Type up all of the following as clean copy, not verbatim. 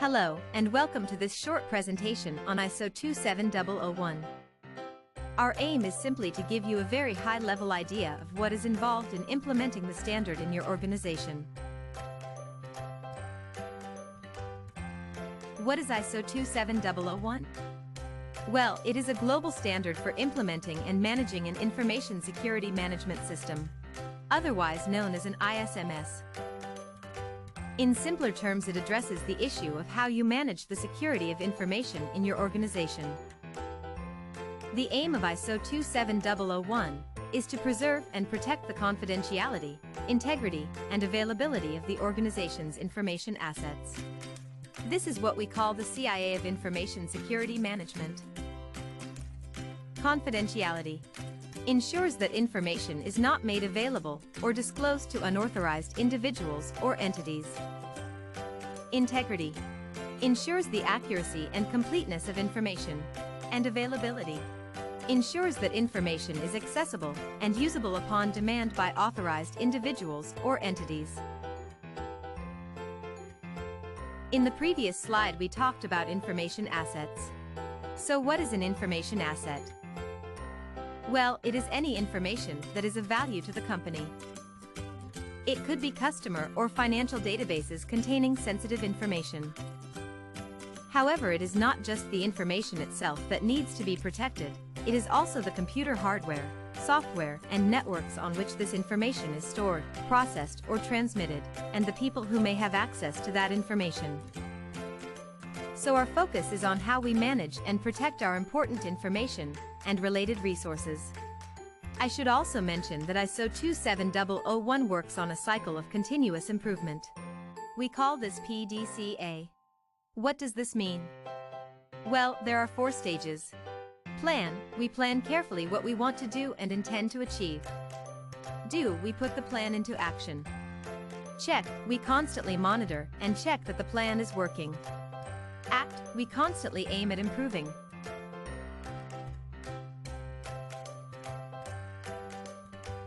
Hello, and welcome to this short presentation on ISO 27001. Our aim is simply to give you a very high-level idea of what is involved in implementing the standard in your organization. What is ISO 27001? Well, it is a global standard for implementing and managing an information security management system, otherwise known as an ISMS. In simpler terms, it addresses the issue of how you manage the security of information in your organization. The aim of ISO 27001 is to preserve and protect the confidentiality, integrity, and availability of the organization's information assets. This is what we call the CIA of Information Security Management. Confidentiality ensures that information is not made available or disclosed to unauthorized individuals or entities. Integrity ensures the accuracy and completeness of information, and availability ensures that information is accessible and usable upon demand by authorized individuals or entities. In the previous slide, we talked about information assets. So what is an information asset? Well, it is any information that is of value to the company. It could be customer or financial databases containing sensitive information. However, it is not just the information itself that needs to be protected, it is also the computer hardware, software, and networks on which this information is stored, processed, or transmitted, and the people who may have access to that information. So our focus is on how we manage and protect our important information and related resources. I should also mention that ISO 27001 works on a cycle of continuous improvement. We call this PDCA. What does this mean? Well, there are 4 stages. Plan, we plan carefully what we want to do and intend to achieve. Do, we put the plan into action. Check, we constantly monitor and check that the plan is working. Act, we constantly aim at improving.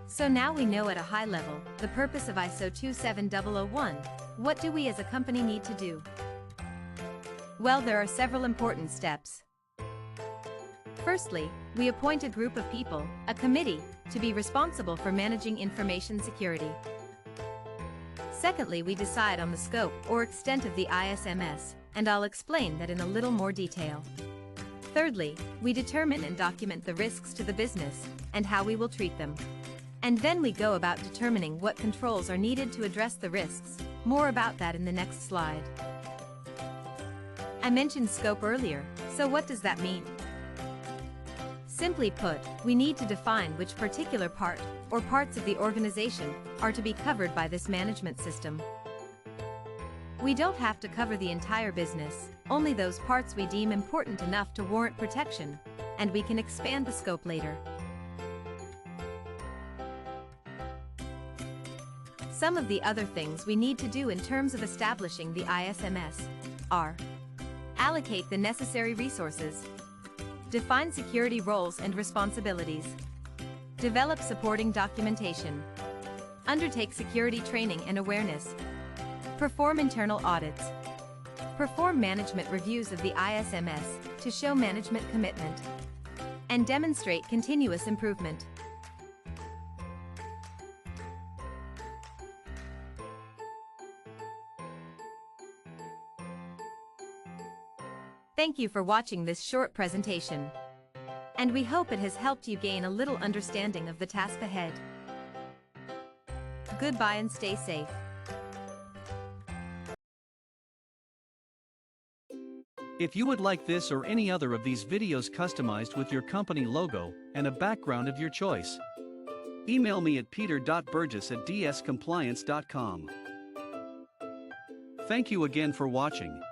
So now we know at a high level the purpose of ISO 27001. What do we as a company need to do? Well, there are several important steps. Firstly, we appoint a group of people, a committee, to be responsible for managing information security. Secondly, we decide on the scope or extent of the ISMS, and I'll explain that in a little more detail. Thirdly, we determine and document the risks to the business and how we will treat them. And then we go about determining what controls are needed to address the risks. More about that in the next slide. I mentioned scope earlier, so what does that mean? Simply put, we need to define which particular part or parts of the organization are to be covered by this management system. We don't have to cover the entire business, only those parts we deem important enough to warrant protection, and we can expand the scope later. Some of the other things we need to do in terms of establishing the ISMS are: allocate the necessary resources, define security roles and responsibilities, develop supporting documentation, undertake security training and awareness, perform internal audits, perform management reviews of the ISMS to show management commitment, and demonstrate continuous improvement. Thank you for watching this short presentation, and we hope it has helped you gain a little understanding of the task ahead. Goodbye and stay safe. If you would like this or any other of these videos customized with your company logo and a background of your choice, email me at peter.burgess@dscompliance.com. Thank you again for watching.